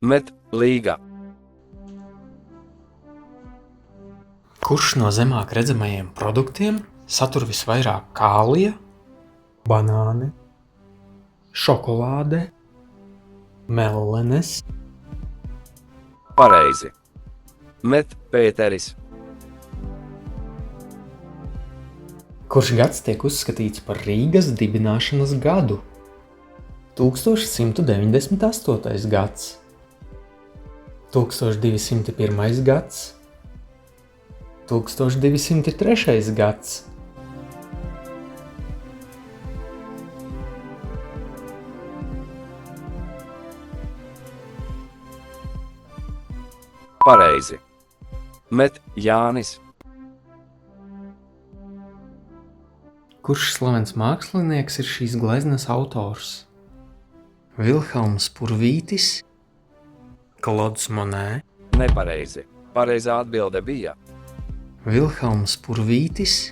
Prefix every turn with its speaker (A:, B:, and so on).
A: Met līga.
B: Kurš no zemāk redzamajiem produktiem satur visvairāk kālija, banāni, šokolāde, mellenes,
A: Pareizi. Met Pēteris.
B: kurš gads tiek uzskatīts par Rīgas dibināšanas gadu? 1198. gads, 1201. gads, 1203. gads.
A: Pareizi. Met Jānis.
B: Kurš slavens mākslinieks ir šīs gleznas autors? Vilhelms Purvītis, Klods Monē,
A: Nepareizi. Pareizā atbilde bija
B: Vilhelms Purvītis,